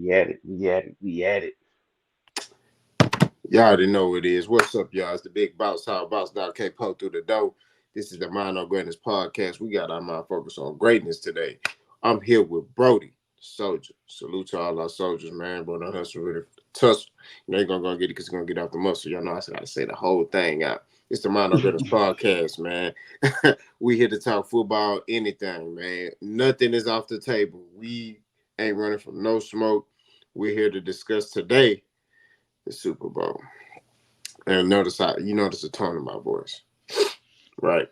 We at it. We at it. We at it. Y'all already know what it is. What's up, y'all? It's the Big Boss, how Boss Dog K Poke through the door. This is the Mind on Greatness podcast. We got our mind focused on greatness today. I'm here with Brody, soldier. Salute to all our soldiers, man. But no hustle really tussle. You know, you're gonna go get it because you're gonna get off the muscle. Y'all know I gotta say the whole thing out. It's the Mind on Greatness podcast, man. We here to talk football, anything, man. Nothing is off the table. We ain't running from no smoke. We're here to discuss today the Super Bowl. And notice how you notice the tone of my voice, right?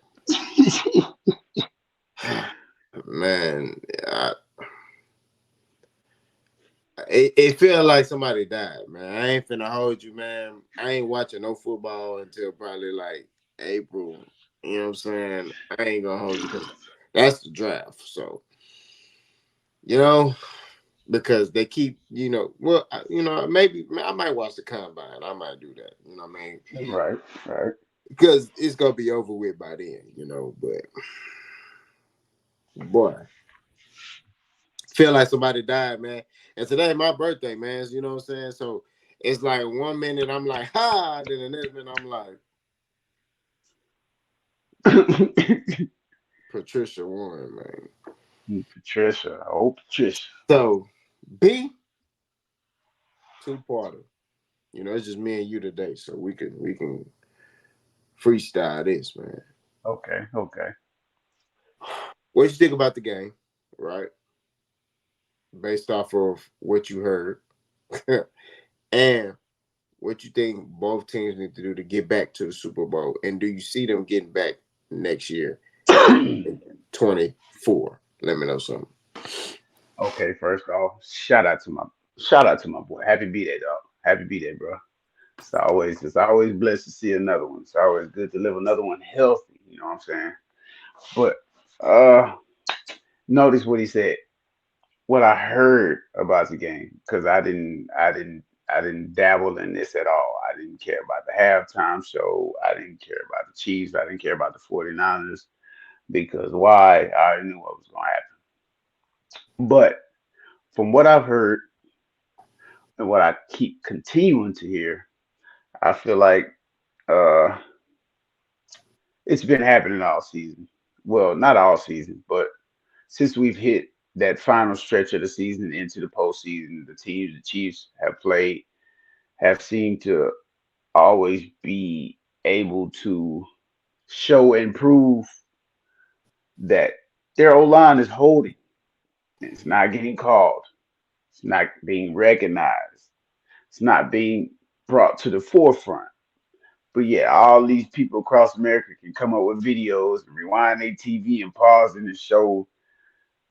Man, it felt like somebody died, man. I ain't finna hold you, man. I ain't watching no football until probably like April. You know what I'm saying? I ain't gonna hold you because that's the draft. So, you know, because they keep, maybe I might watch the combine. I might do that. You know what I mean? Right. Right. Because it's gonna be over with by then, But boy, feel like somebody died, man. And today my birthday, man. You know what I'm saying? So it's like 1 minute I'm like, ha, then the next minute I'm like, Patricia Warren, man. Patricia. Oh, Patricia. So B, two-parter. It's just me and you today, so we can freestyle this, man. Okay. Okay. What you think about the game, right? Based off of what you heard, and what you think both teams need to do to get back to the Super Bowl, and do you see them getting back next year, 24? Let me know something. Okay. First off, shout out to my boy. Happy B-Day, dog. Happy B-Day, bro. It's always blessed to see another one. It's always good to live another one healthy. You know what I'm saying? But uh, notice what he said. What I heard about the game, because I didn't dabble in this at all. I didn't care about the halftime show. I didn't care about the Chiefs. I didn't care about the 49ers because why? I already knew what was going to happen. But from what I've heard and what I keep continuing to hear, I feel like uh, it's been happening all season. Well, not all season, but since we've hit that final stretch of the season into the postseason, the teams the Chiefs have played have seemed to always be able to show and prove that their O line is holding. It's not getting called. It's not being recognized. It's not being brought to the forefront. But yeah, all these people across America can come up with videos and rewind their TV and pause it and show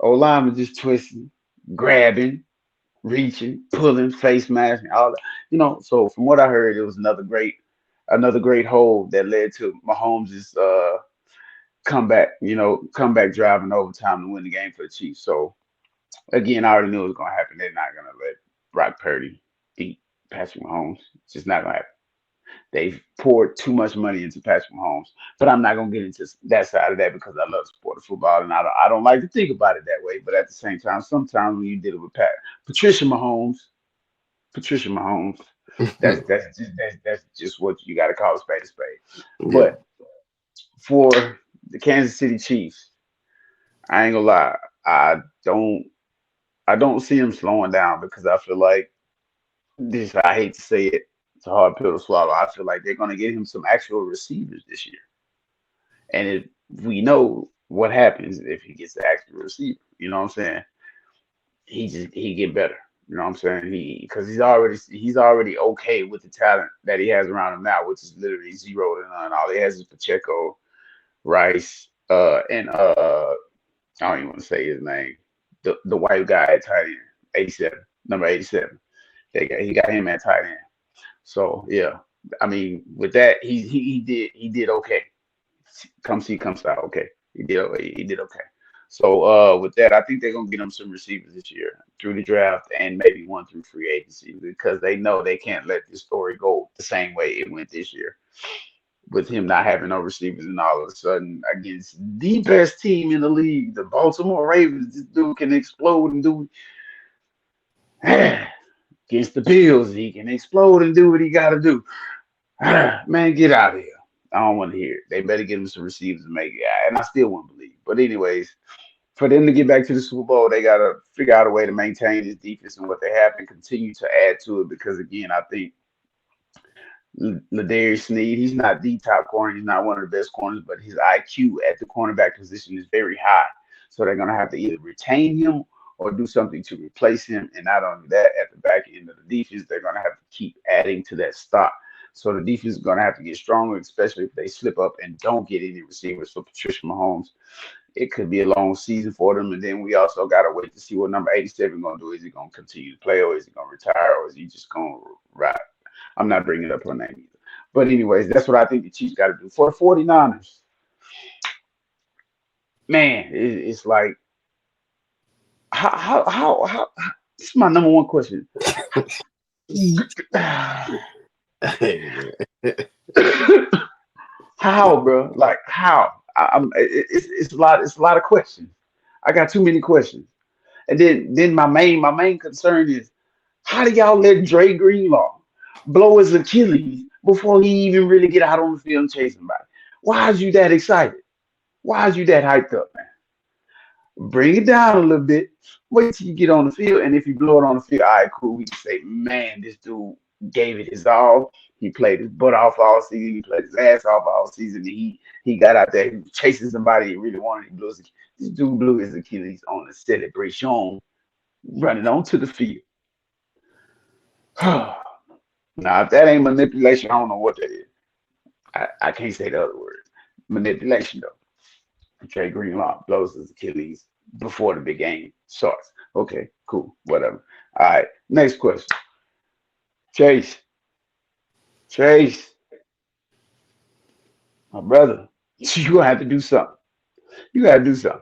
O linemen just twisting, grabbing, reaching, pulling, face mashing, all that. So from what I heard, it was another great hold that led to Mahomes' comeback drive in overtime to win the game for the Chiefs. So again, I already knew it was gonna happen. They're not gonna let Brock Purdy beat Patrick Mahomes. It's just not gonna happen. They've poured too much money into Patrick Mahomes, but I'm not gonna get into that side of that because I love the sport of football and I don't like to think about it that way. But at the same time, sometimes when you deal with Patricia Mahomes, Patricia Mahomes, that's just what you got to call a spade a spade. Yeah. But for the Kansas City Chiefs, I ain't gonna lie, I don't I don't see them slowing down because I feel like this. I hate to say it, it's a hard pill to swallow. I feel like they're gonna get him some actual receivers this year, and if we know what happens if he gets the actual receiver, you know what I'm saying? He get better. You know what I'm saying? Because he's already okay with the talent that he has around him now, which is literally zero to none. All he has is Pacheco, Rice, and I don't even want to say his name. The white guy at tight end, 87, number 87. He got him at tight end. So yeah, I mean with that he did okay. Come see, come style. Okay, he did okay. So with that, I think they're gonna get him some receivers this year through the draft and maybe one through free agency because they know they can't let this story go the same way it went this year with him not having no receivers and all of a sudden against the best team in the league, the Baltimore Ravens. This dude can explode and do. Against the Bills, he can explode and do what he got to do. Man, get out of here. I don't want to hear it. They better get him some receivers and make it. And I still won't believe. But anyways, for them to get back to the Super Bowl, they got to figure out a way to maintain this defense and what they have and continue to add to it. Because again, I think Ladarius Sneed, he's not the top corner. He's not one of the best corners, but his IQ at the cornerback position is very high. So they're going to have to either retain him or do something to replace him. And not only that, at the back end of the defense, they're going to have to keep adding to that stock. So the defense is going to have to get stronger, especially if they slip up and don't get any receivers for Patricia Mahomes. It could be a long season for them. And then we also got to wait to see what number 87 going to do. Is he going to continue to play or is he going to retire or is he just going to ride? I'm not bringing up her name either. But anyways, that's what I think the Chiefs got to do. For the 49ers, man, it's like, how this is my number one question. How, bro? Like how? It's a lot of questions. I got too many questions. And then my main concern is how do y'all let Dre Greenlaw blow his Achilles before he even really get out on the field and chase somebody? Why is you that excited? Why is you that hyped up, man? Bring it down a little bit. Wait till you get on the field, and if you blow it on the field, all right, cool. We can say, man, this dude gave it his all. He played his butt off all season. He played his ass off all season. And he got out there. He was chasing somebody he really wanted. He blew his, this dude blew his Achilles on a celebration, running onto the field. Now, if that ain't manipulation, I don't know what that is. I can't say the other word. Manipulation, though. Trey Greenlaw blows his Achilles before the big game starts. Okay, cool, whatever. All right, next question. Chase, Chase, my brother, you gonna have to do something. You gotta do something.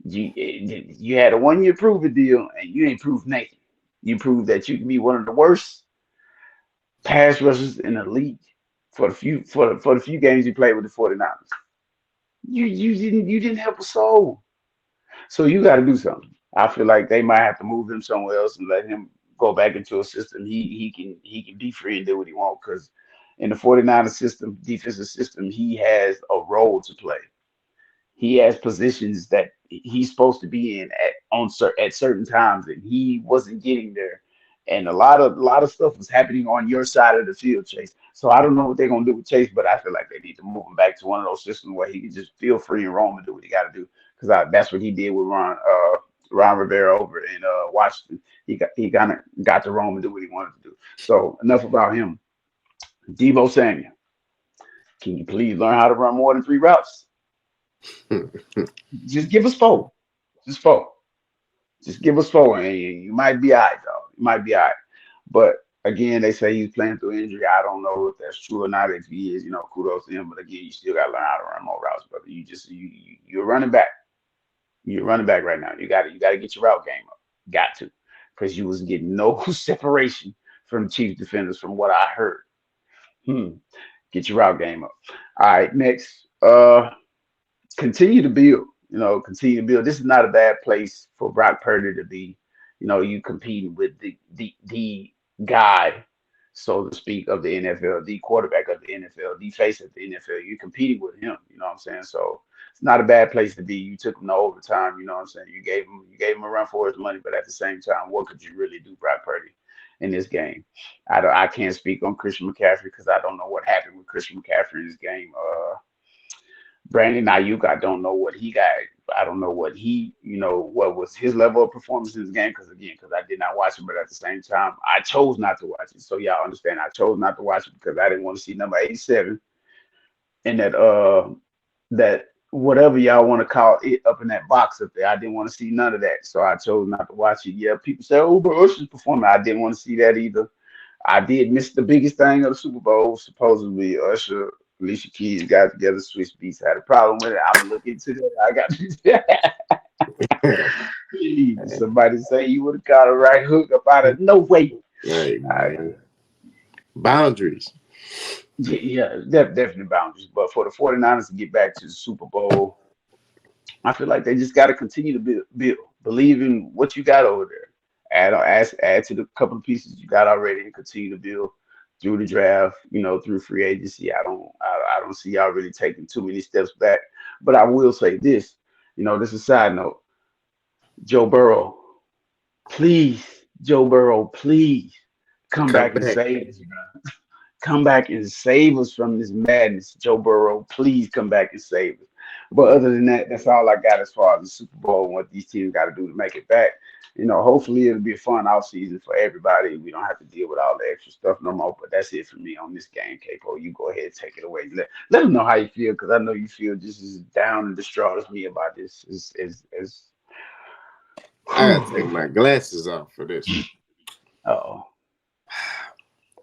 You had a 1 year prove it deal, and you ain't proved nothing. You proved that you can be one of the worst pass rushers in the league for the few games you played with the 49ers. You didn't help a soul. So you got to do something. I feel like they might have to move him somewhere else and let him go back into a system he can be free and do what he wants. Because in the 49er system, defensive system, he has a role to play. He has positions that he's supposed to be in at certain times, and he wasn't getting there. And a lot of stuff was happening on your side of the field, Chase. So I don't know what they're gonna do with Chase, but I feel like they need to move him back to one of those systems where he can just feel free and roam and do what he got to do. Because that's what he did with Ron Rivera over in Washington. He kind of got to roam and do what he wanted to do. So enough about him. Debo Samuel, can you please learn how to run more than three routes? Just give us four. Just four. Just give us four, and you might be all right, though. You might be all right. But again, they say he's playing through injury. I don't know if that's true or not. If he is, kudos to him. But again, you still got to learn how to run more routes, brother. You're running back. You're running back right now. You got to get your route game up. Got to, because you was getting no separation from Chiefs defenders, from what I heard. Hmm. Get your route game up. All right, next. Continue to build. Continue to build. This is not a bad place for Brock Purdy to be. You competing with the guy, so to speak, of the NFL, the quarterback of the NFL, the face of the NFL. You're competing with him. You know what I'm saying? So it's not a bad place to be. You took him to overtime. You know what I'm saying? You gave him a run for his money, but at the same time, what could you really do, Brock Purdy, in this game? I can't speak on Christian McCaffrey because I don't know what happened with Christian McCaffrey in this game. Brandon Ayuk, I don't know what he got. I don't know what was his level of performance in this game. Because I did not watch it, but at the same time, I chose not to watch it. So y'all understand, I chose not to watch it because I didn't want to see number 87 and that whatever y'all want to call it up in that box up there. I didn't want to see none of that. So I chose not to watch it. Yeah, people say, oh, but Usher's performing. I didn't want to see that either. I did miss the biggest thing of the Super Bowl. Supposedly, Usher, Alicia Keys got together, Swiss Beats had a problem with it. I'm gonna look into that. I got please. Somebody say you would have got a right hook up out of no way. Right, man. Boundaries. Yeah, definitely boundaries. But for the 49ers to get back to the Super Bowl, I feel like they just got to continue to build. Believe in what you got over there. add to the couple of pieces you got already and continue to build through the draft, through free agency. I don't see y'all really taking too many steps back. But I will say this, this is a side note. Joe Burrow, please, Joe Burrow, please come Come back and back. save us. Come back and save us from this madness. Joe Burrow, please come back and save us. But other than that, that's all I got as far as the Super Bowl and what these teams got to do to make it back. Hopefully it'll be a fun off season for everybody. We don't have to deal with all the extra stuff no more. But that's it for me on this game, Capo. You go ahead and take it away. Let them know how you feel, because I know you feel just as down and distraught as me about this. I gotta take my glasses off for this one. Oh,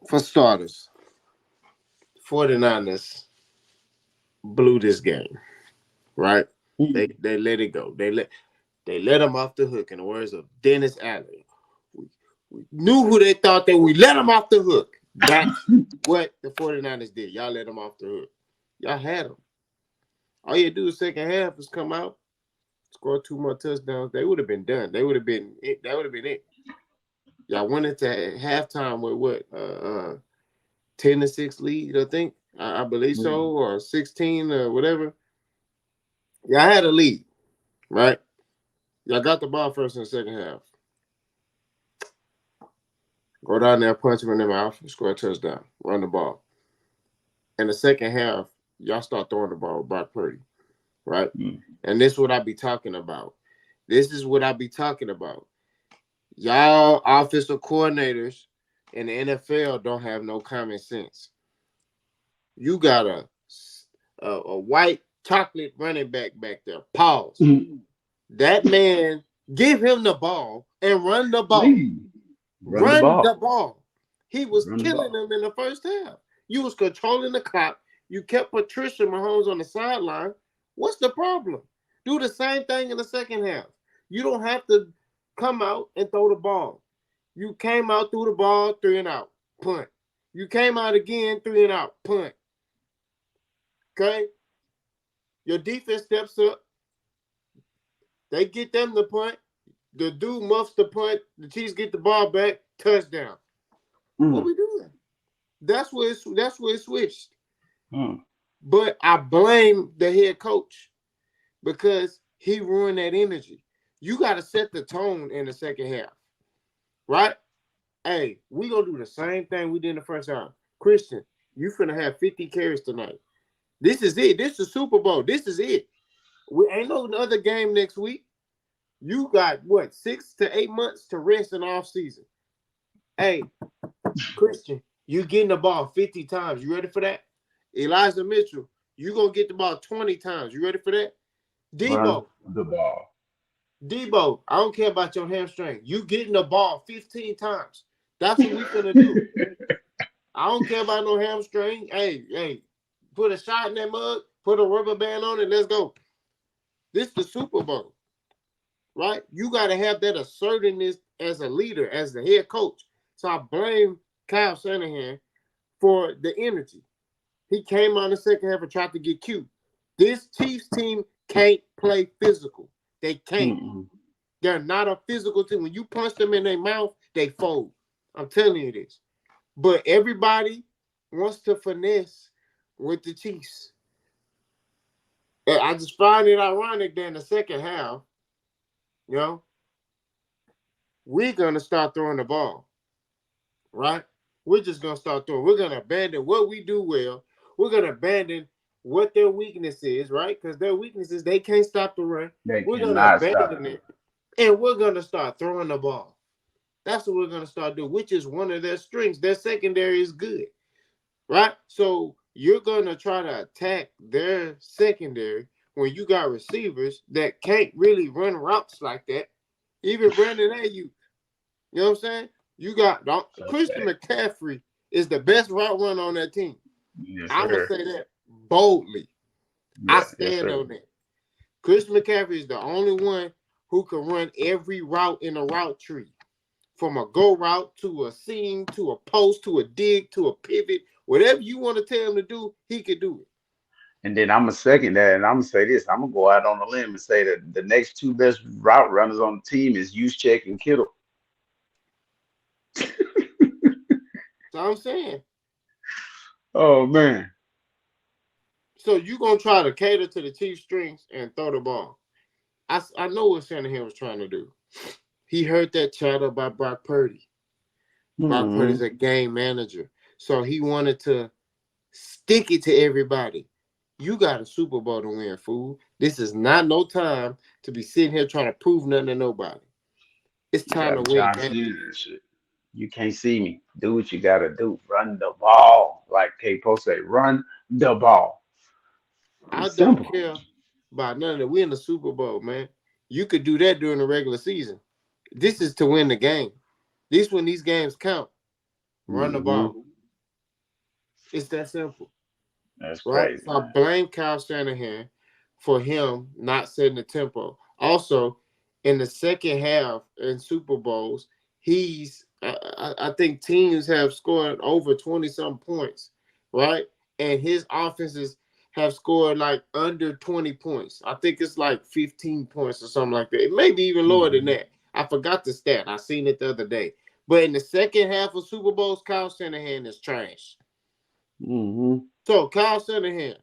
For starters, 49ers blew this game, right? They let it go. They let them off the hook. In the words of Dennis Allen, we knew who they thought that we let them off the hook. That's what the 49ers did. Y'all let them off the hook. Y'all had them. All you do is second half is come out, score 2 more touchdowns. They would have been done. They would have been it. That would have been it. Y'all went into halftime with what? 10-6 lead, I think. I believe so, or 16 or whatever. Y'all had a lead, right? Y'all got the ball first in the second half. Go down there, punch him in the mouth, score a touchdown, run the ball. In the second half, y'all start throwing the ball with Brock Purdy, right? And this is what I be talking about. This is what I be talking about. Y'all offensive coordinators in the NFL don't have no common sense. You got a white chocolate running back there. Pause. That man, give him the ball and run the ball. please run the Run the ball. ball. He was Run the killing ball. them in the first half. You was controlling the clock. You kept Patricia Mahomes on the sideline. What's the problem? Do the same thing in the second half. You don't have to come out and throw the ball. You came out, threw the ball, 3 and out, punt. You came out again, 3 and out, punt. Okay? Your defense steps up. They get them the punt. The dude muffs the punt. The Chiefs get the ball back. Touchdown. What we doing? That's where it switched. But I blame the head coach because he ruined that energy. You got to set the tone in the second half, right? Hey, we gonna do the same thing we did in the first half. Christian, you finna have 50 carries tonight. This is it. This is Super Bowl. This is it. We ain't no other game next week. You got what, 6 to 8 months to rest in off season. Hey, Christian, you getting the ball 50 times. You ready for that? Elijah Mitchell, you gonna get the ball 20 times. You ready for that? Run Debo, the ball. I don't care about your hamstring. You getting the ball 15 times. That's what we finna do. I don't care about no hamstring. Hey, put a shot in that mug, put a rubber band on it, let's go. This is the Super Bowl, right? You got to have that assertiveness as a leader, as the head coach. So I blame Kyle Shanahan for the energy. He came on the second half and tried to get cute. This Chiefs team can't play physical. They can't. They're not a physical team. When you punch them in their mouth, they fold. I'm telling you this. But everybody wants to finesse with the Chiefs. And I just find it ironic that in the second half, we're going to start throwing the ball, right? We're just going to start throwing. We're going to abandon what we do well. We're going to abandon what their weakness is, right? Because their weakness is they can't stop the run. They We're going to cannot stop abandon it. it, and we're going to start throwing the ball. That's what we're going to start doing, which is one of their strengths. Their secondary is good, right? So you're going to try to attack their secondary when you got receivers that can't really run routes like that. Even Brandon Ayuk, you know what I'm saying? You got Christian McCaffrey is the best route runner on that team. Yes, I'm going to sir. say that boldly. I Yeah, yes, stand sir. on that. Christian McCaffrey is the only one who can run every route in a route tree. From a go route to a seam to a post to a dig to a pivot. Whatever you want to tell him to do, he could do it. And then I'm gonna second that, and I'm gonna say this. I'm gonna go out on a limb and say that the next two best route runners on the team is Juszczyk and Kittle. So I'm saying. Oh man. So you gonna try to cater to the Chiefs' strengths and throw the ball. I know what Shanahan was trying to do. He heard that chatter about Brock Purdy. Brock Mm-hmm. Purdy's a game manager. So he wanted to stick it to everybody. You got a Super Bowl to win, fool. This is not no time to be sitting here trying to prove nothing to nobody. It's You time to got win John games. Cena and shit. You can't see me. Do what you gotta do. Run the ball. Like K Post say, run the ball. I It's don't simple. care about none of that. We in the Super Bowl, man. You could do that during the regular season. This is to win the game. This when these games count. Run the Mm-hmm. ball. It's that simple. That's Right? crazy, So I man. blame Kyle Shanahan for him not setting the tempo. Also, in the second half in Super Bowls, I think teams have scored over 20 some points, right? And his offenses have scored like under 20 points. I think it's like 15 points or something like that. It may be even lower than Mm-hmm. that. I forgot the stat. I seen it the other day. But in the second half of Super Bowls, Kyle Shanahan is trash. Mm-hmm. So Kyle Shanahan,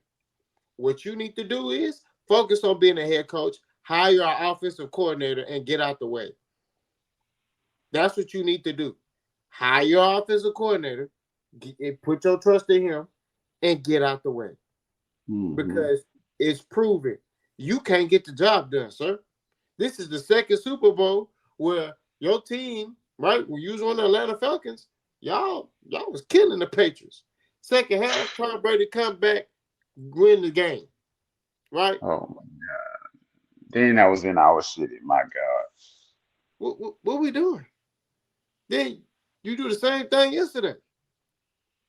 what you need to do is focus on being a head coach, hire our offensive coordinator, and get out the way. That's what you need to do. Hire your offensive coordinator, put your trust in him, and get out the way. Mm-hmm. Because it's proven you can't get the job done, sir. This is the second Super Bowl where your team, right? We use on the Atlanta Falcons. Y'all was killing the Patriots. Second half, Tom Brady come back, win the game, right? Oh my God. Then I was in our city. My God. What we doing? Then you do the same thing yesterday.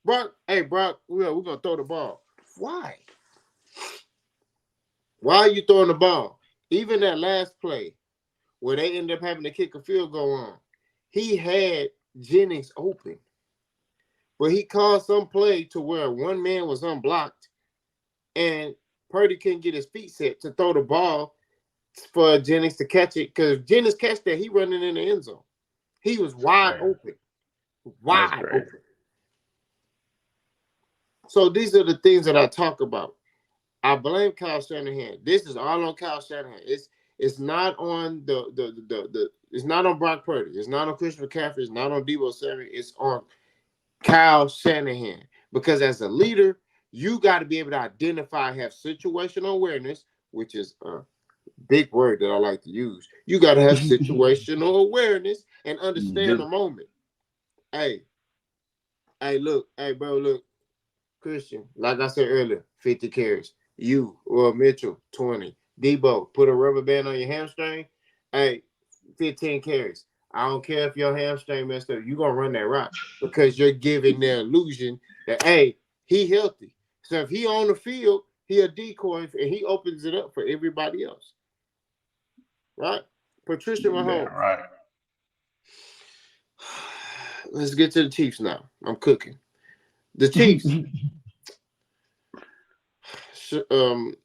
Brock, hey Brock, we're gonna throw the ball. Why? Why are you throwing the ball? Even that last play where they ended up having to kick a field goal on, he had Jennings open, but he called some play to where one man was unblocked and Purdy couldn't get his feet set to throw the ball for Jennings to catch it because Jennings catch that he running in the end zone. He was That's wide crazy. open, That's wide crazy. open. So these are the things that I talk about. I blame Kyle Shanahan. This is all on Kyle Shanahan. It's not on the it's not on Brock Purdy. It's not on Christian McCaffrey. It's not on Debo Samuel. It's on Kyle Shanahan. Because as a leader, you got to be able to identify, have situational awareness, which is a big word that I like to use. You got to have situational awareness and You understand the do. moment. Hey, look, bro, look. Christian, like I said earlier, 50 carries. You or Mitchell, 20. Debo, put a rubber band on your hamstring. Hey, 15 carries. I don't care if your hamstring messed up. You're gonna run that route because you're giving the illusion that hey, he healthy. So if he on the field, he a decoy and he opens it up for everybody else. Right? Patricia You damn Mahomes. right. Let's get to the Chiefs now. I'm cooking. The Chiefs. Um,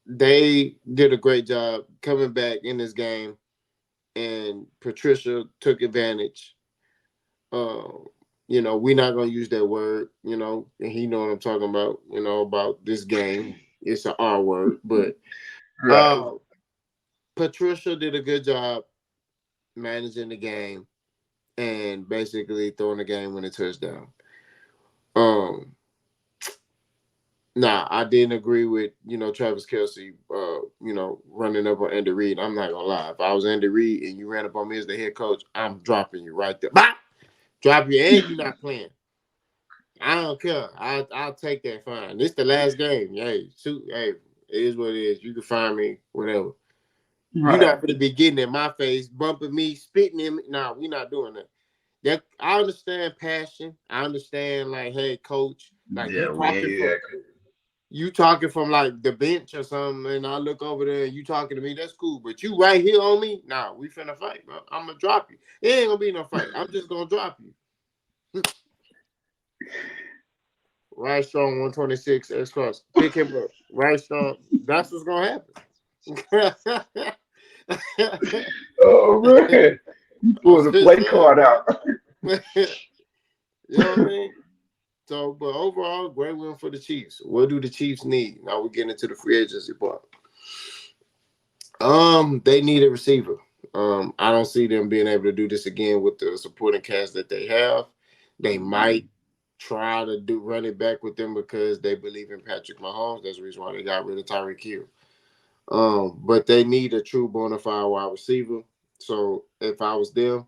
they did a great job coming back in this game, and Patricia took advantage. Uh, we're not gonna use that word, and he know what I'm talking about, about this game. It's an R word, but Right. uh, Patricia did a good job managing the game and basically throwing the game when a touchdown. Um, Nah, I didn't agree with Travis Kelsey, running up on Andy Reid. I'm not gonna lie. If I was Andy Reid and you ran up on me as the head coach, I'm dropping you right there. Bah! Drop you and you not playing. I don't care. I'll take that fine. This the last game. Hey, shoot. Hey, it is what it is. You can find me whatever. You Right. not gonna be getting in my face, bumping me, spitting in me. Nah, we not doing that. That I understand passion. I understand like, hey, coach, like Yeah, we ain't that you talking from like the bench or something, and I look over there and you talking to me, that's cool. But you right here on me, nah, we finna fight, bro. I'm gonna drop you. It ain't gonna be no fight. I'm just gonna drop you. Right strong, 126 X cross. Pick him up. Right strong. That's what's gonna happen. Oh man. You pulled the Yes, play sir. card out. You know what I mean? So, but overall, great win for the Chiefs. What do the Chiefs need? Now we get into the free agency part. They need a receiver. I don't see them being able to do this again with the supporting cast that they have. They might try to do run it back with them because they believe in Patrick Mahomes. That's the reason why they got rid of Tyreek Hill. But they need a true bona fide wide receiver. So if I was them,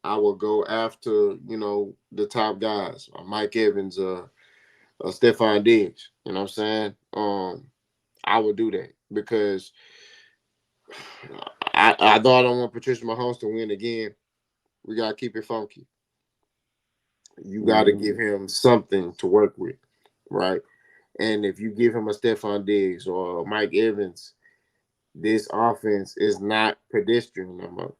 I would go after the top guys, Mike Evans, Stephon Diggs. You know what I'm saying? I would do that because I thought I don't want Patricia Mahomes to win again. We gotta keep it funky. You gotta Mm-hmm. give him something to work with, right? And if you give him a Stephon Diggs or a Mike Evans, this offense is not pedestrian no more.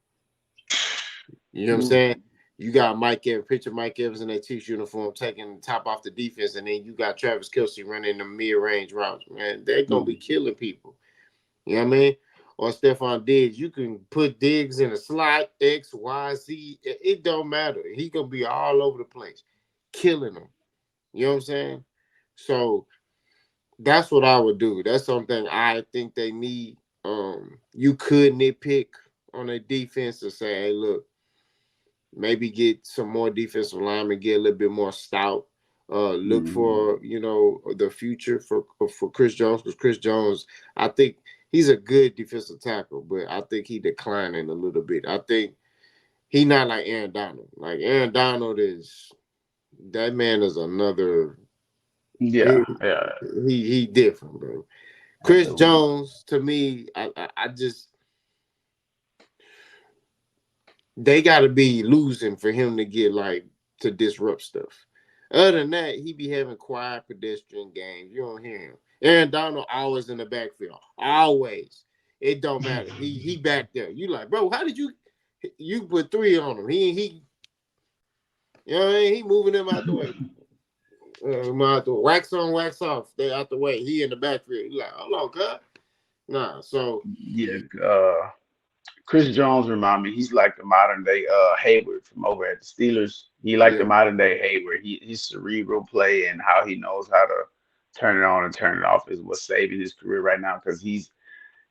You know what I'm saying? You got Mike Evans, picture Mike Evans in that Chiefs uniform taking the top off the defense, and then you got Travis Kelsey running the mid-range routes. Man, they're gonna be Mm-hmm. killing people. You know what I mean? Or Stephon Diggs, you can put Diggs in a slot, X, Y, Z. It don't matter. He gonna be all over the place, killing them. You know what I'm saying? So that's what I would do. That's something I think they need. You could nitpick on a defense and say, hey, look, maybe get some more defensive linemen, get a little bit more stout. Look Mm-hmm. for the future for Chris Jones, because Chris Jones, I think he's a good defensive tackle, but I think he declining a little bit. I think he not like Aaron Donald. Like Aaron Donald is that man is another. Yeah, He yeah, he different, bro. Chris absolutely. Jones to me, I just they got to be losing for him to get like to disrupt stuff. Other than that, he be having quiet pedestrian games. You don't hear him. Aaron Donald always in the backfield, always. It don't matter. He back there. You like, bro? How did you put three on him? He you know what I mean? He moving them out the way. Out the wax on, wax off. They out the way. He in the backfield. You like, hold on, cut. Nah. So Yeah, Chris Jones remind me, he's like the modern day Hayward from over at the Steelers. He like the yeah, modern day Hayward. He's cerebral play and how he knows how to turn it on and turn it off is what's saving his career right now because he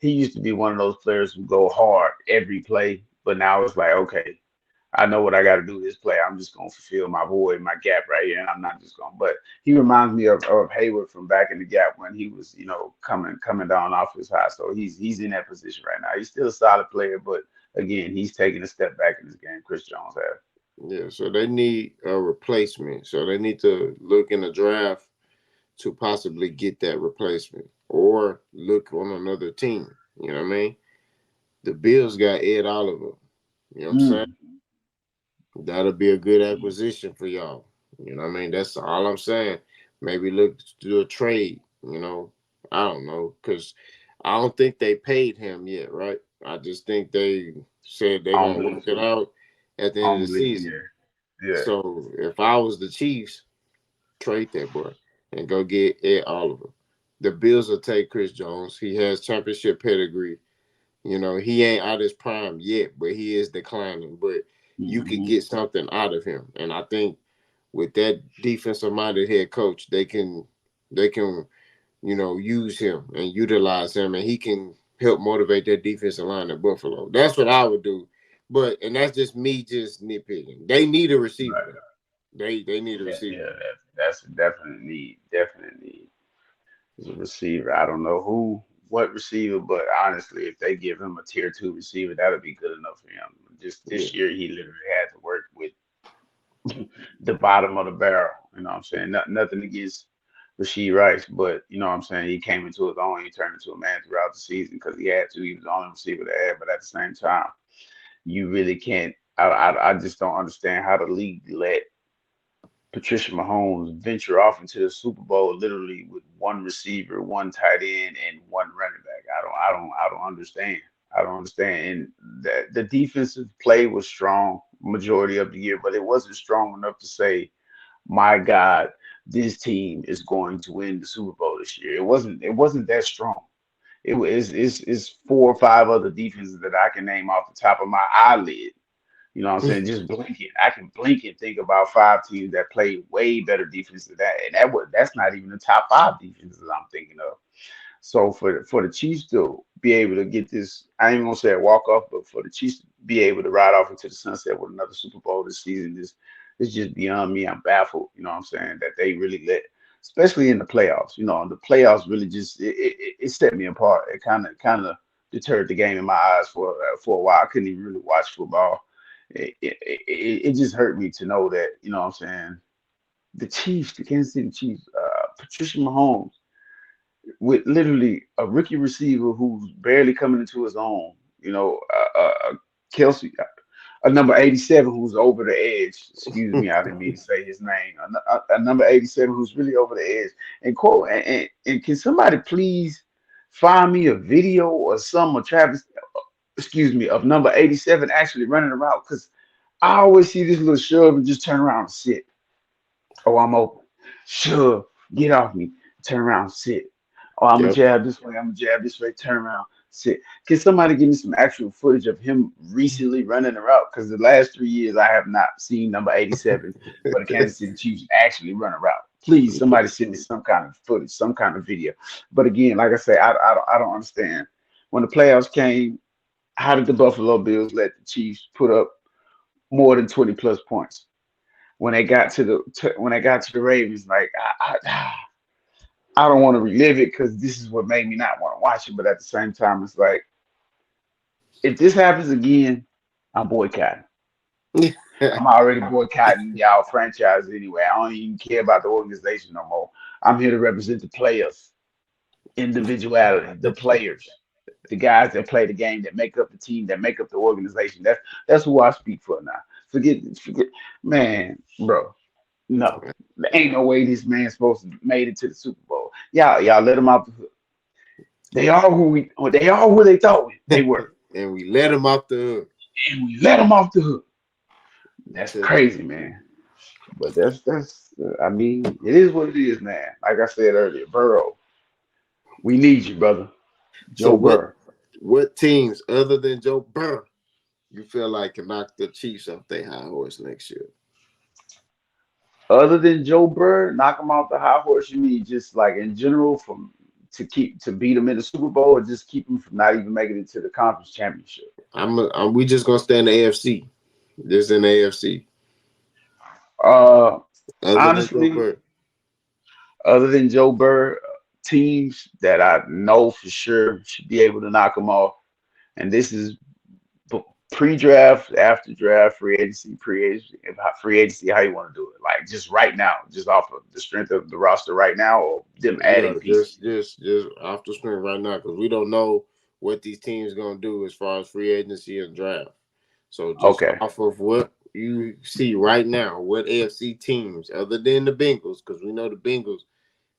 used to be one of those players who go hard every play, but now it's like, okay, I know what I got to do this play. I'm just gonna fulfill my void, my gap right here, and I'm not just gonna. But he reminds me of Hayward from back in the gap when he was, coming down off his high. So he's in that position right now. He's still a solid player, but again, he's taking a step back in this game. Chris Jones has. yeah. So they need a replacement. So they need to look in the draft to possibly get that replacement or look on another team. You know what I mean? The Bills got Ed Oliver. You know what I'm saying? Mm. That'll be a good acquisition for y'all. You know what I mean? That's all I'm saying. Maybe look to do a trade. I don't know because I don't think they paid him yet, right? I just think they said they're I don't gonna work believe it so. out at the I end of don't the believe. season. Yeah, yeah. So if I was the Chiefs, trade that boy and go get Ed Oliver. The Bills will take Chris Jones. He has championship pedigree. He ain't out his prime yet, but he is declining. But you could Hmm. get something out of him. And I think with that defensive minded head coach, they can use him and utilize him and he can help motivate that defensive line at Buffalo. That's what I would do. And that's just me just nitpicking. They need a receiver Right. though. They need a Yeah, receiver. yeah. That's a definite need. Definite need. As a receiver. I don't know what receiver, but honestly, if they give him a tier 2 receiver, that'll be good enough for him. Just Yeah. this year, he literally had to work with the bottom of the barrel. You know what I'm saying? Nothing against Rasheed Rice, but you know what I'm saying? He came into his own. He turned into a man throughout the season because he had to. He was the only receiver they had, but at the same time, you really can't. I just don't understand how the league let Patricia Mahomes venture off into the Super Bowl literally with one receiver, one tight end, and one running back. I don't understand. I don't understand. And the defensive play was strong majority of the year, but it wasn't strong enough to say, my God, this team is going to win the Super Bowl this year. It wasn't that strong. It's 4 or 5 other defenses that I can name off the top of my eyelid You know what I'm saying? Just blinking. I can blink and think about five teams that play way better defense than that. And that's not even the top five defenses I'm thinking of. So for the Chiefs to be able to get this, I ain't gonna say a walk off, but for the Chiefs to be able to ride off into the sunset with another Super Bowl this season is just beyond me. I'm baffled. You know what I'm saying? That they really let, especially in the playoffs. You know, the playoffs really just it set me apart. It kind of deterred the game in my eyes for a while. I couldn't even really watch football. It just hurt me to know that, you know what I'm saying, the Chiefs, the Kansas City Chiefs, Patricia Mahomes, with literally a rookie receiver who's barely coming into his own. You know, Kelsey, a number 87 who's over the edge. Excuse me, I didn't mean to say his name. A number 87 who's really over the edge. And quote, and can somebody please find me a video or some of Travis, excuse me, of number 87 actually running around? Because I always see this little shove and just turn around and sit. Oh, I'm open. Sure. Get off me. Turn around, sit. Oh, I'm gonna Yep. jab this way. I'm gonna jab this way. Turn around, sit. Can somebody give me some actual footage of him recently running the route? Because the last 3 years I have not seen number 87 for the Kansas City Chiefs actually run a route. Please, somebody send me some kind of footage, some kind of video. But again, like I say, I don't understand. When the playoffs came, how did the Buffalo Bills let the Chiefs put up more than 20 plus points? When they got when they got to the Ravens, like I don't want to relive it because this is what made me not want to watch it. But at the same time, it's like if this happens again, I'm boycotting. I'm already boycotting y'all franchise anyway. I don't even care about the organization no more. I'm here to represent the players, individuality, the players, the guys that play the game, that make up the team, that make up the organization. That's who I speak for now. Forget, man, bro. No, there ain't no way this man's supposed to made it to the Super Bowl. Y'all let him out the hook. They are who they thought they were, And we let him off the hook. and we let him off the hook. That's To- crazy, man. But that's I mean, it is what it is, man. Like I said earlier, Burrow, we need you, brother. So Joe Burrow. what teams other than Joe Burrow you feel like can knock the Chiefs off their high horse next year? Other than Joe Burrow, knock him off the high horse. You mean just like in general, from to beat him in the Super Bowl, or just keep him from not even making it to the conference championship? We just gonna stay in the AFC. Just in the AFC. Uh, Other than Joe honestly, Burrow. other than Joe Burrow, teams that I know for sure should be able to knock him off. And this is pre-draft, after draft, free agency, how you want to do it? Like just right now, just off of the strength of the roster right now, or them Yeah, adding pieces. just off the screen right now because we don't know what these teams gonna do as far as free agency and draft. So just Okay, off of what you see right now, what AFC teams other than the Bengals, because we know the Bengals,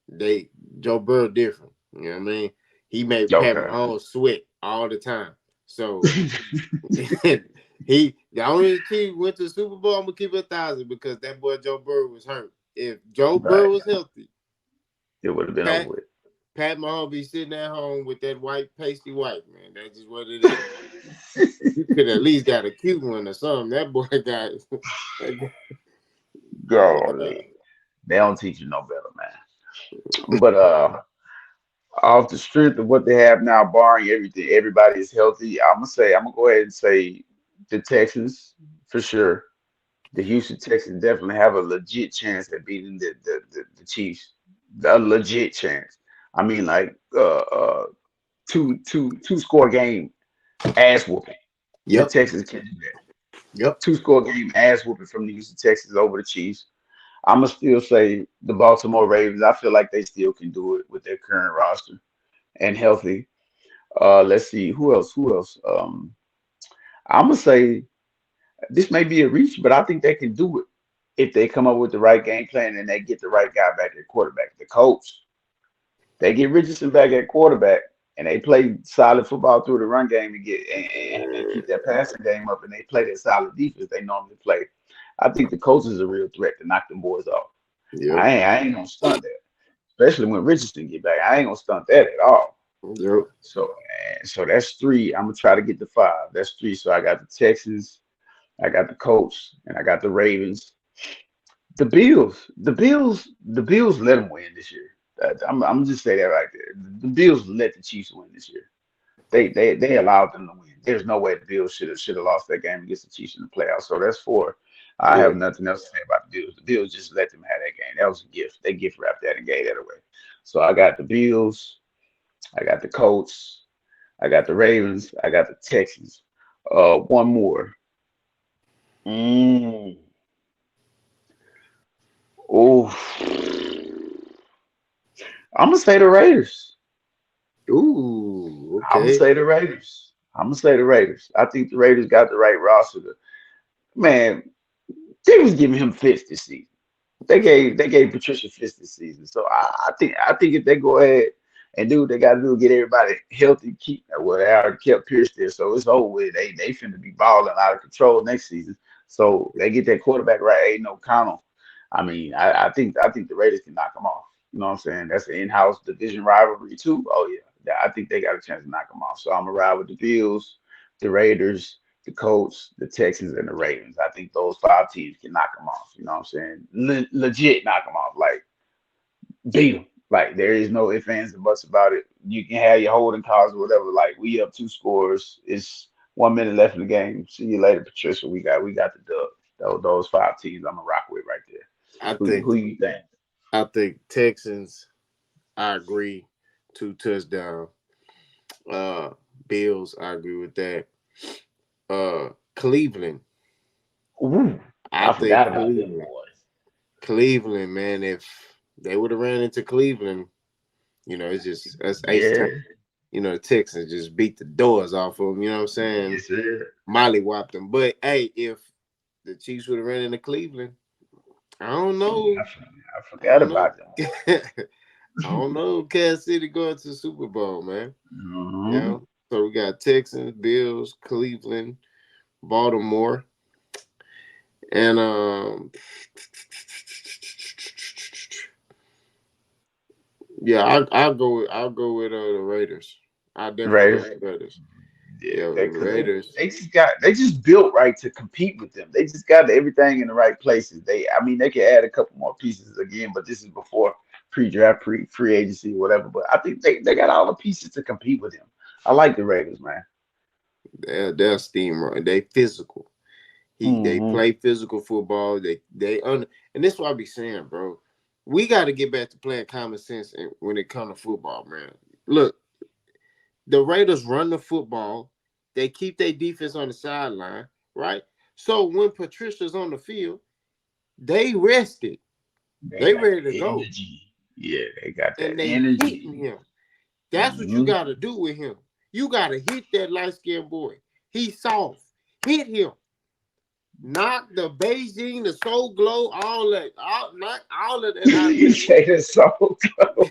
they Joe Burrow different. You know what I mean? He made Pat okay. Mahomes sweat all the time. So the only team went to the Super Bowl. I'm gonna keep it 1,000 because that boy Joe Burrow was hurt. If Joe Right, Burrow was healthy, it would have been over Pat with. Pat Mahomes be sitting at home with that white pasty white man. That's just what it is. You could at least got a cute one or something. That boy got. Golly, they don't teach you no better, man. But off the strength of what they have now, barring everything, everybody is healthy. I'm gonna go ahead and say the Texans for sure. The Houston Texans definitely have a legit chance at beating the Chiefs. A legit chance. I mean, like two score game ass whooping. The Yep, Texans can do that. yep. Two-score game ass whooping from the Houston Texans over the Chiefs. I'm gonna still say the Baltimore Ravens. I feel like they still can do it with their current roster and healthy. Let's see who else. Who else? I'm gonna say this may be a reach, but I think they can do it if they come up with the right game plan and they get the right guy back at quarterback. The coach, they get Richardson back at quarterback, and they play solid football through the run game and and keep that passing game up, and they play that solid defense they normally play. I think the coach is a real threat to knock them boys off. Yep, I ain't gonna stunt that, especially when Richardson get back. I ain't gonna stunt that at all. yep. So, so that's three. I'm gonna try to get to five. That's three. So I got the Texans. I got the Colts, and I got the Ravens. The Bills let them win this year. I'm just say that right there. The Bills let the Chiefs win this year. They allowed them to win. There's no way the Bills should have lost that game against the Chiefs in the playoffs. So that's four. I Yeah, have nothing else to say about the Bills. The Bills just let them have that game. That was a gift. They gift wrapped that and gave that away. So I got the Bills. I got the Colts. I got the Ravens. I got the Texans. One more. Mm. Oh, I'm gonna say the Raiders. ooh, I'm gonna okay. say the Raiders. I'm gonna say the Raiders. I think the Raiders got the right roster. Man, they was giving him fits this season. They gave Patricia fits this season. So I think if they go ahead and do what they got to do, get everybody healthy, keep well they already kept Pierce there, so it's over with. They finna be balling out of control next season. So they get that quarterback right, ain't no count. I mean, I think the Raiders can knock them off. You know what I'm saying? That's an in-house division rivalry too. Oh yeah, I think they got a chance to knock them off. So I'm gonna ride with the Bills, the Raiders, the Colts, the Texans, and the Ravens. I think those five teams can knock them off. You know what I'm saying? Legit knock them off. Like beat them. Like there is no ifs, ands, and buts about it. You can have your holding calls or whatever. Like we up two scores. It's 1 minute left in the game. See you later, Patricia. We got the dub. Those five teams I'm gonna rock with right there. I Who think who you think? I think Texans. I agree. 2 touchdown. Uh, Bills. I agree with that. Cleveland. Ooh, I I think forgot about them Cleveland. boys. Cleveland, man. If they would have ran into Cleveland, it's just that's ace time. Yeah, The Texans just beat the doors off of them. You know what I'm saying? yes, sir. Molly whopped them. But hey, if the Chiefs would have ran into Cleveland, I don't Yeah, know. I I forgot don't know. about them I don't know. Kansas City going to the Super Bowl, man. You boys. know. So we got Texans, Bills, Cleveland, Baltimore, and yeah, I'll go with the Raiders. I definitely go Raiders. with the Raiders. Yeah, Yeah, the because Raiders. they just built right to compete with them. They just got everything in the right places. I mean they could add a couple more pieces again, but this is before pre-draft, free agency, whatever. But I think they got all the pieces to compete with them. I like the Raiders, man. They're steamroller. They physical. They Hmm. play physical football. And this is what I be saying, bro. We got to get back to playing common sense when it comes to football, man. Look, the Raiders run the football. They keep their defense on the sideline, right? So when Patricia's on the field, they rested. They They got ready to the go, energy. Yeah, they got that and they hitting energy. him. That's what you Hmm. got to do with him. You got to hit that light skinned boy. He's soft. Hit him. Knock the Beijing, the Soul Glow, knock all of that out of You that boy. say this so close.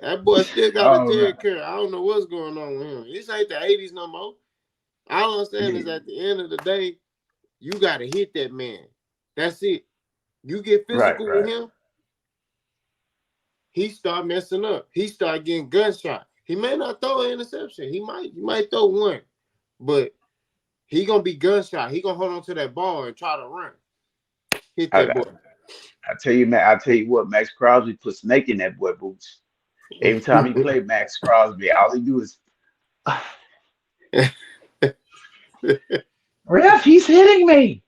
That boy still got a Oh man. Jerry Curl. I don't know what's going on with him. This ain't the 80s no more. All I'm saying is at the end of the day, you got to hit that man. That's it. You get Right, physical with right. him, he start messing up. He start getting gunshot. He may not throw an interception. He might throw one, but he gonna be gunshot. He gonna hold on to that ball and try to run. Hit I, that I, boy. I tell you, man. I tell you what, Max Crosby put snake in that boy boots. Every time he played Max Crosby, all he do is, ref, he's hitting me.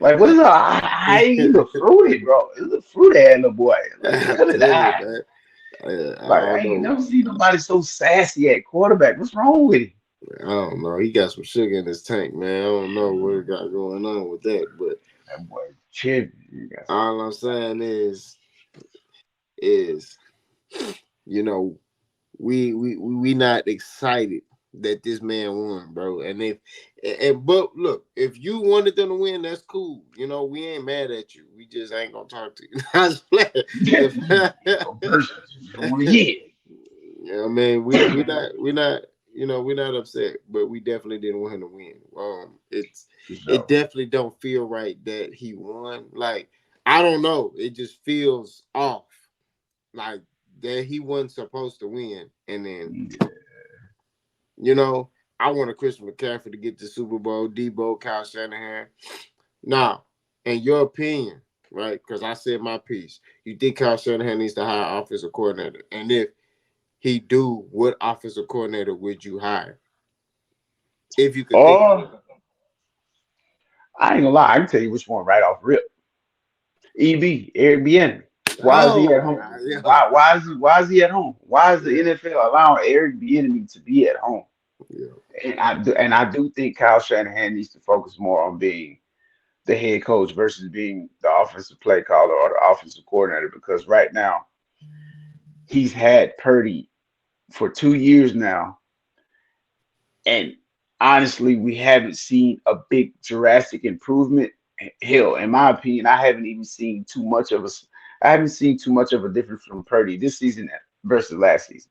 Like, what is that? He look fruity, bro. He look fruity, little boy. Like, I look at tell you, that. man. I Like, I don't ain't know. never seen nobody so sassy at quarterback. What's wrong with him? I don't know. He got some sugar in his tank, man. I don't know what he got going on with that, but That boy, chill. You got some. all I'm saying is you know we not excited that this man won, bro. But look, if you wanted them to win, that's cool. We ain't mad at you. We just ain't gonna talk to you. I was playing. If No person. You don't want to hear. Yeah, I mean, we're not upset, but we definitely didn't want him to win. For It sure. definitely don't feel right that he won. Like, I don't know, it just feels off. Like that he wasn't supposed to win, and then Yeah. you know, I wanted Christian McCaffrey to get the Super Bowl. Debo, Kyle Shanahan. Now, in your opinion, right? Because I said my piece. You think Kyle Shanahan needs to hire offensive coordinator, and if he do, what offensive coordinator would you hire if you could think of one? Oh, I ain't gonna lie. I can tell you which one right off rip. EB, Airbnb. Why is he at Oh, home? yeah, Why is he at home? Why is the yeah, NFL allowing Airbnb to be at home? yeah, And I do think Kyle Shanahan needs to focus more on being the head coach versus being the offensive play caller or the offensive coordinator because right now he's had Purdy for 2 years now, and honestly, we haven't seen a big drastic improvement. Hell, in my opinion, I haven't seen too much of a difference from Purdy this season versus last season.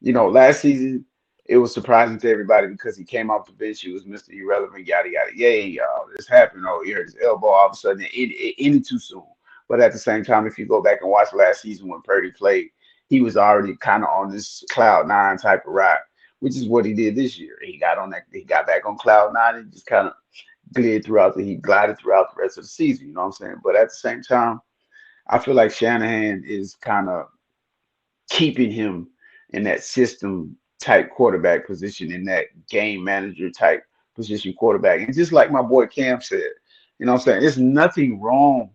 Last season it was surprising to everybody because he came off the bench. He was Mr. Irrelevant, yada yada. Yay, this happened. Oh, he hurt his elbow. All of a sudden, it ended too soon. But at the same time, if you go back and watch last season when Purdy played, he was already kind of on this cloud nine type of ride, which is what he did this year. He got on that. He got back on cloud nine and just kind of he glided throughout the rest of the season. You know what I'm saying? But at the same time, I feel like Shanahan is kind of keeping him in that system type quarterback position, in that game manager type position quarterback. And just like my boy Cam said, you know what I'm saying? There's nothing wrong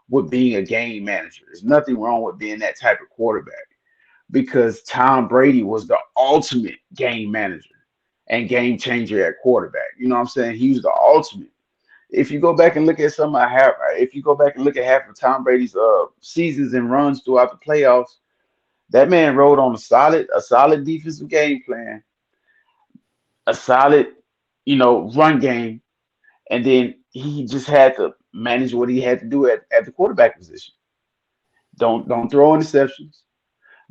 with being a game manager. There's nothing wrong with being that type of quarterback because Tom Brady was the ultimate game manager and game changer at quarterback. You know what I'm saying? He was the ultimate. If you go back and look at if you go back and look at half of Tom Brady's seasons and runs throughout the playoffs, that man rode on a solid defensive game plan, a solid, run game, and then he just had to manage what he had to do at the quarterback position. Don't throw interceptions.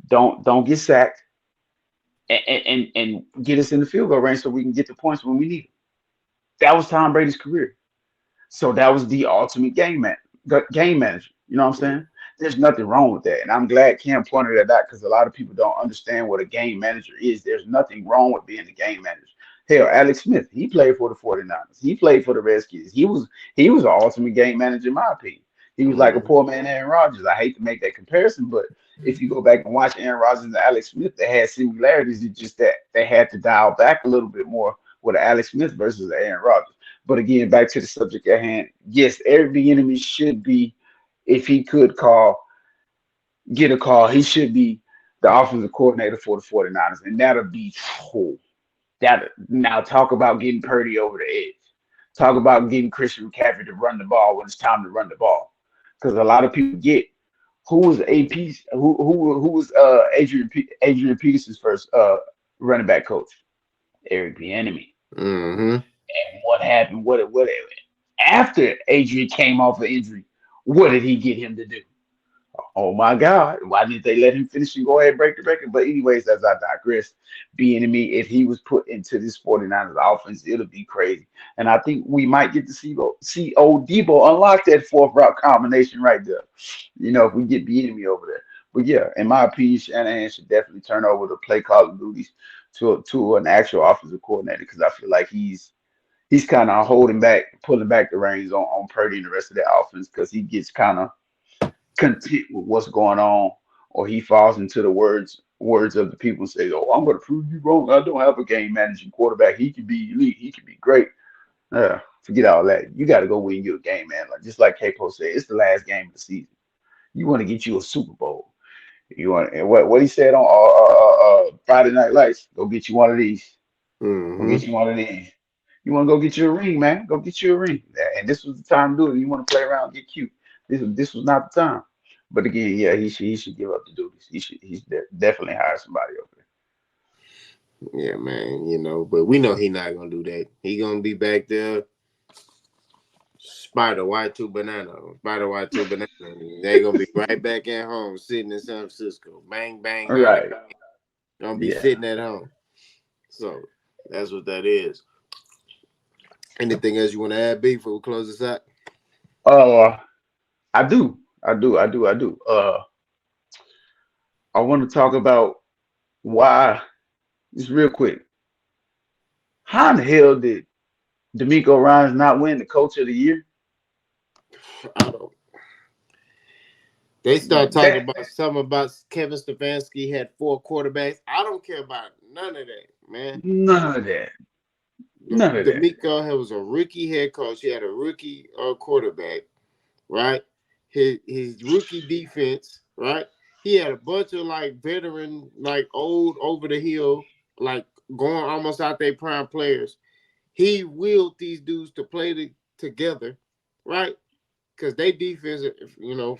Don't get sacked, and get us in the field goal range so we can get the points when we need them. That was Tom Brady's career. So that was the ultimate game manager. You know what I'm yeah, saying? There's nothing wrong with that. And I'm glad Cam pointed that out because a lot of people don't understand what a game manager is. There's nothing wrong with being a game manager. Hell, Alex Smith, he played for the 49ers. He played for the Redskins. He was an ultimate game manager, in my opinion. He was like a mm-hmm. poor man Aaron Rodgers. I hate to make that comparison, but if you go back and watch Aaron Rodgers and Alex Smith, they had similarities. It's just that they had to dial back a little bit more with Alex Smith versus Aaron Rodgers. But again, back to the subject at hand. Yes, every enemy should be, if he could get a call, he should be the offensive coordinator for the 49ers. And that'll be cool. That now talk about getting Purdy over the edge. Talk about getting Christian McCaffrey to run the ball when it's time to run the ball. Because a lot of people get who was AP who was Adrian Peterson's first running back coach? Eric Bieniemy. Mm-hmm. And what happened? What after Adrian came off of injury? What did he get him to do? Oh my God! Why didn't they let him finish and go ahead and break the record? But anyways, as I digress, being me, if he was put into this 49ers offense, it'll be crazy. And I think we might get to see old Debo unlock that fourth route combination right there. If we get me over there. But yeah, in my opinion, Shanahan should definitely turn over the play calling duties to an actual offensive coordinator because I feel like he's kind of pulling back the reins on Purdy and the rest of that offense because he gets kind of content with what's going on, or he falls into the words of the people and say, "Oh, I'm going to prove you wrong. I don't have a game managing quarterback. He can be elite. He can be great." Forget all that. You got to go win you a game, man. Like just like Capo said, it's the last game of the season. You want to get you a Super Bowl. You want and what he said on Friday Night Lights. Go get you one of these. Go Mm-hmm. get you one of these. You want to go get you a ring, man? Go get you a ring. And this was the time to do it. You want to play around, get cute. This was not the time. But again, yeah, he should give up the duties. Definitely hire somebody over Yeah, man. But we know he not gonna do that. He gonna be back there. Spider Y2 banana. They gonna be right back at home, sitting in San Francisco. Bang, bang, there. bang. Right. Gonna be Yeah. sitting at home. So that's what that is. Anything else you want to add, B, before we close this out? Uh, I do. I do. I want to talk about why. Just real quick. How in the hell did D'Amico Ryans not win the Coach of the Year? I don't. They start talking That about something about Kevin Stefanski had 4 quarterbacks. I don't care about none of that, man. none of that, none of that. D'Amico was a rookie head coach. He had a rookie quarterback, right? His rookie defense, right? He had a bunch of like veteran, like old over the hill, like going almost out their prime players. He willed these dudes to play together, right? Because they defense,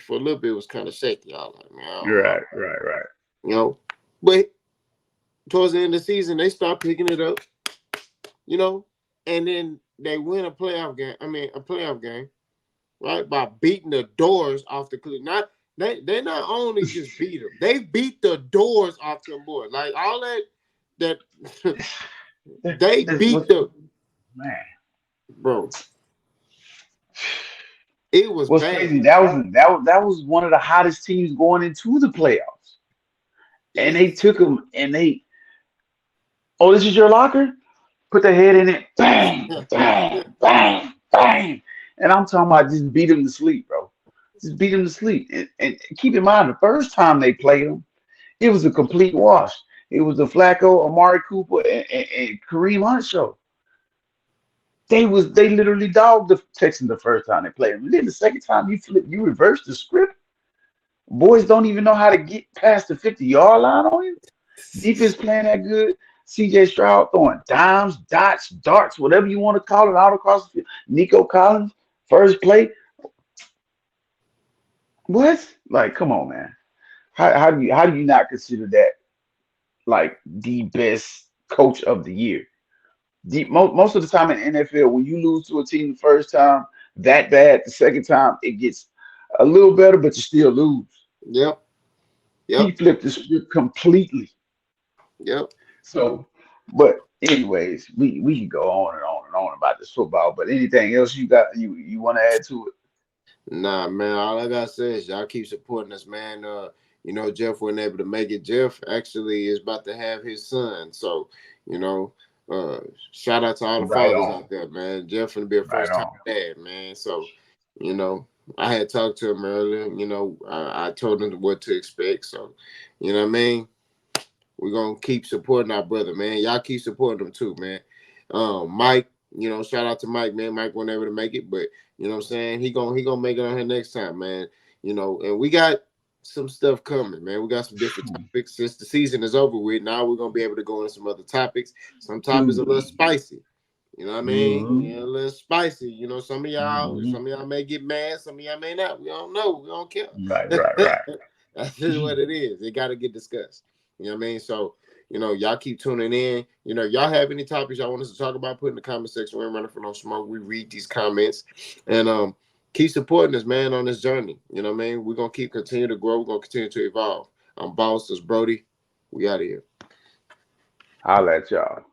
for a little bit was kind of shaky. I was like, man, I don't know, Right, right, right. you know. But towards the end of the season, they start picking it up, you know, and then they win a playoff game. I mean, a playoff game, right, by beating the doors off the cliff. Not they not only just beat them, they beat the doors off them boys. Like all that they This beat was the man. bro. It was What's bad. crazy? That was one of the hottest teams going into the playoffs, and Yeah. they took them and they. Oh, this is your locker. Put the head in it. Bang, bang, bang, bang. And I'm talking about just beat them to sleep, bro. Just beat them to sleep. And keep in mind, the first time they played them, it was a complete wash. It was the Flacco, Amari Cooper, and Kareem Hunt show. They literally dogged the Texans the first time they played them. And then the second time you reverse the script. Boys don't even know how to get past the 50-yard line on you. Defense playing that good. CJ Stroud throwing dimes, dots, darts, whatever you want to call it, out across the field. Nico Collins, first play. What? Like, come on, man. How do you not consider that like the best coach of the year? Most of the time in the NFL, when you lose to a team the first time that bad, the second time it gets a little better, but you still lose. Yep. He Yep. flipped the script completely. Yep. So, but anyways, we can go on and on and on about this football. But anything else you want to add to it? Nah, man. All I gotta say is y'all keep supporting us, man. Jeff wasn't able to make it. Jeff actually is about to have his son, so you know, uh, shout out to all the Right fathers on, out there, man. Jeff gonna be a right first time on. dad, man. So, you know, I had talked to him earlier. I told him what to expect. So, you know what I mean. We're gonna keep supporting our brother, man. Y'all keep supporting him too, man. Mike, shout out to Mike, man. Mike wasn't able to make it, but you know what I'm saying? He gonna make it on here next time, man. And we got some stuff coming, man. We got some different topics. Since the season is over with, now we're gonna be able to go into some other topics. Some topics a little Hmm. spicy. You know what I mean? Hmm. Yeah, a little spicy. Hmm. Some of y'all may get mad, some of y'all may not. We don't know. We don't care. Right, right, right. That's just what it is. It got to get discussed. You know what I mean? So, y'all keep tuning in. Y'all have any topics y'all want us to talk about, put in the comment section. We ain't running for no smoke. We read these comments. And keep supporting us, man, on this journey. You know what I mean? We're going to continue to grow. We're going to continue to evolve. I'm Boss. This is Brody. We out of here. Holla at y'all.